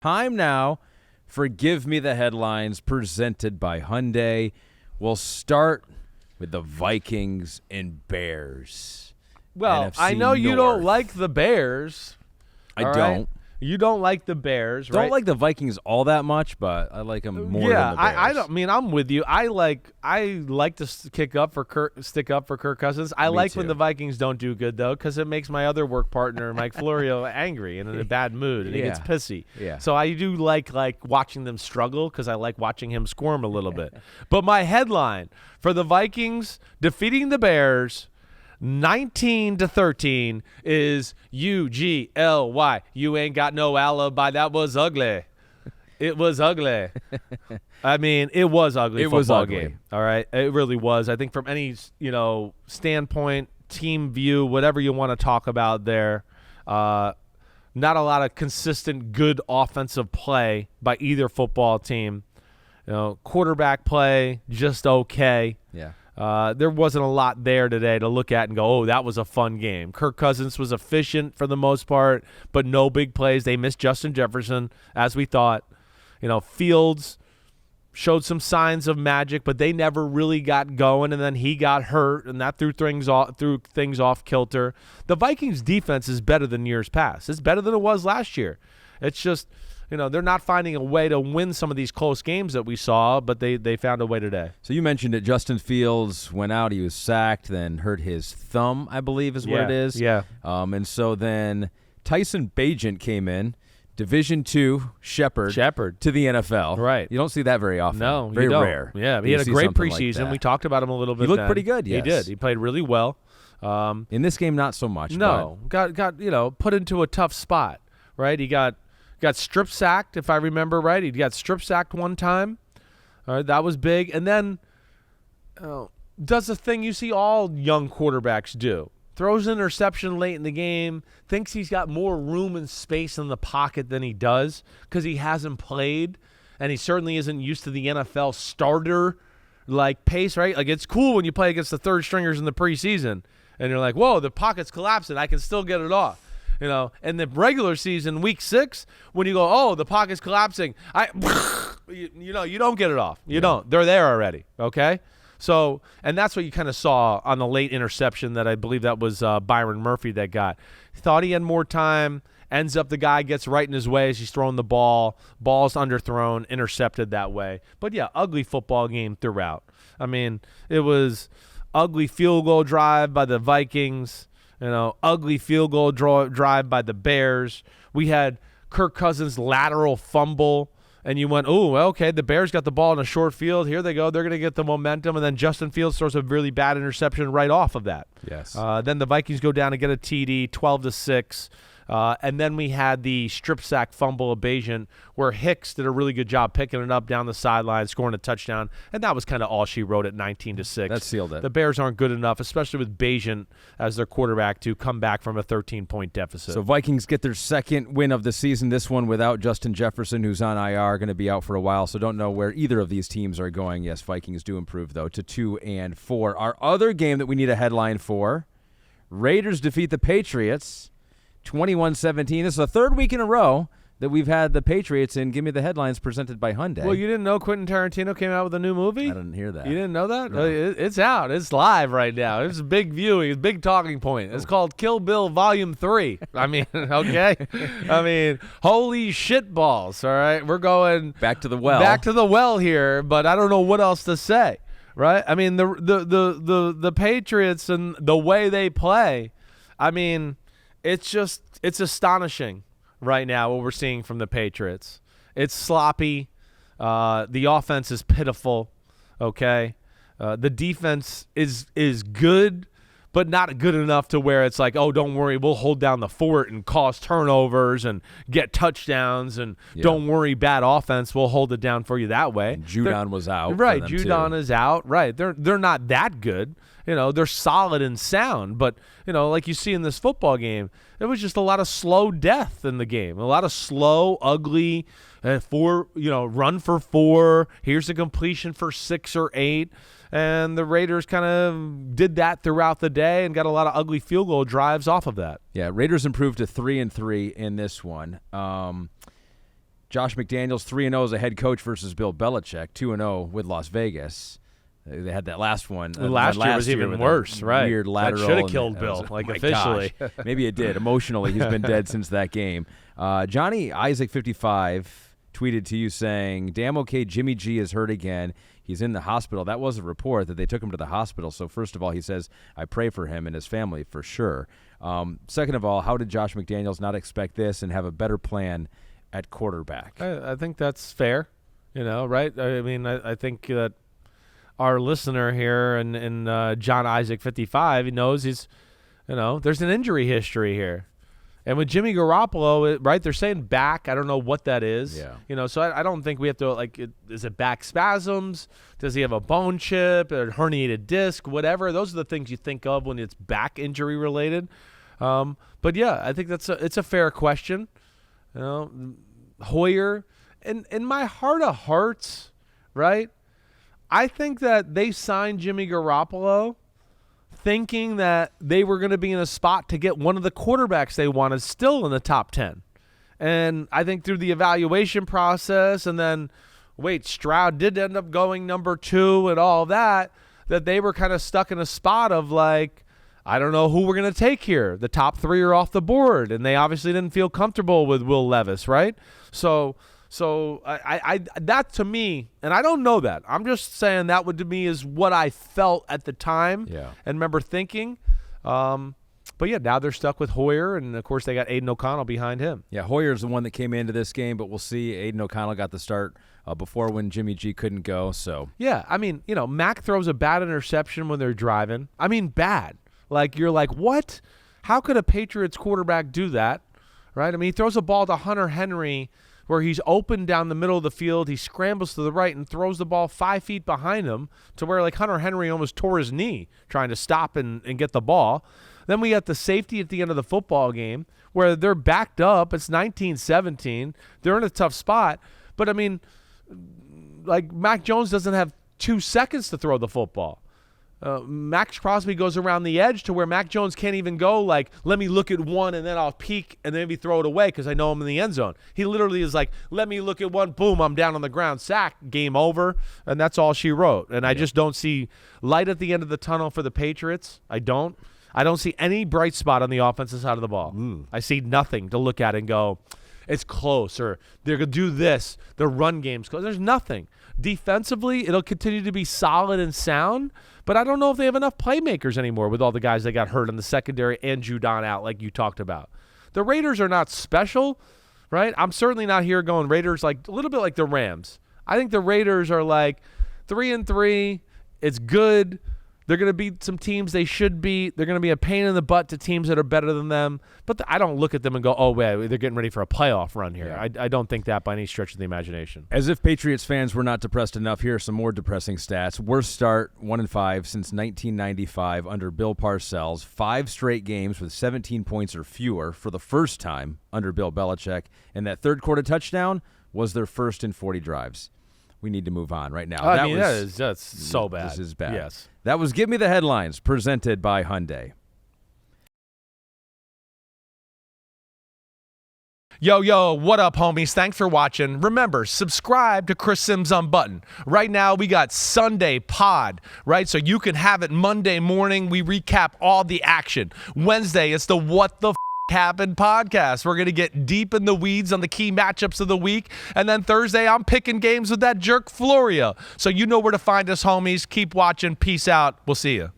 Time now for Give Me the Headlines, presented by Hyundai. We'll start with the Vikings and Bears. Well, NFC I know you don't North. like the Bears. I all don't. right? You don't like the Bears, right? Don't like the Vikings all that much, but I like them more than the Bears. I don't mean I'm with you. I like to stick up for Kirk Cousins. I like when too. the Vikings don't do good though, because it makes my other work partner Mike Florio angry and in a bad mood, and he gets pissy. Yeah. So I do like watching them struggle, because I like watching him squirm a little bit. But my headline for the Vikings defeating the Bears 19-13 is U-G-L-Y. You ain't got no alibi. That was ugly. It was ugly. I mean, it was ugly. It was ugly. Game. All right, it really was. I think from any standpoint, team view, whatever you want to talk about there, not a lot of consistent good offensive play by either football team. Quarterback play just okay. Yeah. There wasn't a lot there today to look at and go, oh, that was a fun game. Kirk Cousins was efficient for the most part, but no big plays. They missed Justin Jefferson, as we thought. Fields showed some signs of magic, but they never really got going, and then he got hurt, and that threw things off kilter. The Vikings' defense is better than years past. It's better than it was last year. It's just – they're not finding a way to win some of these close games that we saw, but they found a way today. So you mentioned it. Justin Fields went out. He was sacked, then hurt his thumb, I believe is what it is. Yeah. And so then Tyson Bagent came in, Division II shepherd to the NFL. Right. You don't see that very often. No, very you don't. rare. Yeah, he had a great preseason. We talked about him a little bit. He looked then. pretty good, yes. He did. He played really well. In this game, not so much. No, got put into a tough spot, right? He got strip sacked, if I remember right. He got strip sacked one time. All right, that was big. And then does the thing you see all young quarterbacks do. Throws an interception late in the game, thinks he's got more room and space in the pocket than he does because he hasn't played, and he certainly isn't used to the NFL starter pace, right? Like, it's cool when you play against the third stringers in the preseason, and you're like, whoa, the pocket's collapsing. I can still get it off. And the regular season, week 6, when you go, oh, the pocket's collapsing, you don't get it off. You don't. They're there already, okay? So, and that's what you kind of saw on the late interception that I believe that was Byron Murphy that got. Thought he had more time, ends up the guy gets right in his way as he's throwing the ball. Ball's underthrown, intercepted that way. But, yeah, ugly football game throughout. I mean, it was ugly field goal drive by the Vikings. Ugly field goal drive by the Bears. We had Kirk Cousins' lateral fumble, and you went, oh, okay, the Bears got the ball in a short field. Here they go. They're going to get the momentum, and then Justin Fields throws a really bad interception right off of that. Yes. Then the Vikings go down and get a TD, 12-6. And then we had the strip sack fumble of Bagent, where Hicks did a really good job picking it up down the sideline, scoring a touchdown, and that was kind of all she wrote at 19-6. That sealed it. The Bears aren't good enough, especially with Bagent as their quarterback, to come back from a 13-point deficit. So Vikings get their second win of the season, this one without Justin Jefferson, who's on IR, going to be out for a while, so don't know where either of these teams are going. Yes, Vikings do improve, though, to 2-4. Our other game that we need a headline for, Raiders defeat the Patriots 21-17. This is the third week in a row that we've had the Patriots in Give Me the Headlines presented by Hyundai. Well, you didn't know Quentin Tarantino came out with a new movie? I didn't hear that. You didn't know that? No. It's out. It's live right now. It's a big viewing. It's a big talking point. It's called Kill Bill Volume 3. I mean, okay? I mean, holy shit balls, all right? We're going back to the well. Back to the well here, but I don't know what else to say, right? I mean, the Patriots and the way they play, I mean, it's astonishing right now what we're seeing from the Patriots. It's sloppy. The offense is pitiful, okay? The defense is good, but not good enough to where it's like, oh, don't worry, we'll hold down the fort and cause turnovers and get touchdowns, and don't worry, bad offense, we'll hold it down for you that way. And Judon was out. Right, Judon is out. Right, they're not that good. They're solid and sound, but, like you see in this football game, it was just a lot of slow death in the game. A lot of slow, ugly, run for 4. Here's a completion for 6 or 8. And the Raiders kind of did that throughout the day and got a lot of ugly field goal drives off of that. Yeah, Raiders improved to 3-3 in this one. Josh McDaniels 3-0 as a head coach versus Bill Belichick, 2-0 with Las Vegas. They had that last one. Last year was even worse, right? Weird lateral. That should have killed Bill, officially. Maybe it did. Emotionally, he's been dead since that game. Johnny Isaac 55 tweeted to you saying, "Damn okay, Jimmy G is hurt again. He's in the hospital." That was a report that they took him to the hospital. So first of all, he says, I pray for him and his family for sure. Second of all, how did Josh McDaniels not expect this and have a better plan at quarterback? I think that's fair, right? I mean, I think that our listener here and John Isaac 55, he knows there's an injury history here. And with Jimmy Garoppolo, right, they're saying back. I don't know what that is. Yeah. So I don't think we have to, is it back spasms? Does he have a bone chip or herniated disc, whatever? Those are the things you think of when it's back injury related. But, yeah, I think it's a fair question. Hoyer, in my heart of hearts, right, I think that they signed Jimmy Garoppolo thinking that they were going to be in a spot to get one of the quarterbacks they wanted still in the top 10. And I think through the evaluation process and then, Stroud did end up going number 2 and all that they were kind of stuck in a spot of I don't know who we're going to take here. The top 3 are off the board, and they obviously didn't feel comfortable with Will Levis, right? So I that to me, and I don't know that. I'm just saying that would to me is what I felt at the time and remember thinking. But, yeah, now they're stuck with Hoyer, and, of course, they got Aiden O'Connell behind him. Yeah, Hoyer's the one that came into this game, but we'll see. Aiden O'Connell got the start before when Jimmy G couldn't go. So yeah, I mean, Mac throws a bad interception when they're driving. I mean, bad. You're like, what? How could a Patriots quarterback do that, right? I mean, he throws a ball to Hunter Henry where he's open down the middle of the field. He scrambles to the right and throws the ball 5 feet behind him to where, Hunter Henry almost tore his knee trying to stop and get the ball. Then we got the safety at the end of the football game where they're backed up. It's 19-17. They're in a tough spot. But, I mean, Mac Jones doesn't have 2 seconds to throw the football. Max Crosby goes around the edge to where Mac Jones can't even go, let me look at one and then I'll peek and then maybe throw it away because I know I'm in the end zone. He literally is let me look at one, boom, I'm down on the ground, sack, game over, and that's all she wrote. And I just don't see light at the end of the tunnel for the Patriots. I don't see any bright spot on the offensive side of the ball. I see nothing to look at and go, it's close, or they're going to do this, the run game's close. There's nothing. Defensively, it'll continue to be solid and sound, but I don't know if they have enough playmakers anymore with all the guys that got hurt in the secondary and Judon out like you talked about. The Raiders are not special, right? I'm certainly not here going Raiders a little bit like the Rams. I think the Raiders are 3-3. It's good. They're going to beat some teams they should beat. They're going to be a pain in the butt to teams that are better than them. But I don't look at them and go, oh, wait, they're getting ready for a playoff run here. Yeah. I don't think that by any stretch of the imagination. As if Patriots fans were not depressed enough, here are some more depressing stats. Worst start, 1-5 since 1995 under Bill Parcells. 5 straight games with 17 points or fewer for the first time under Bill Belichick. And that third quarter touchdown was their first in 40 drives. We need to move on right now. That's so bad. This is bad. Yes. That was Give Me the Headlines, presented by Hyundai. Yo, what up, homies? Thanks for watching. Remember, subscribe to Chris Simms Unbuttoned. Right now, we got Sunday pod, right? So you can have it Monday morning. We recap all the action. Wednesday, it's the What the Happened podcast. We're going to get deep in the weeds on the key matchups of the week. And then Thursday, I'm picking games with that jerk Floria. So you know where to find us, homies. Keep watching. Peace out. We'll see you.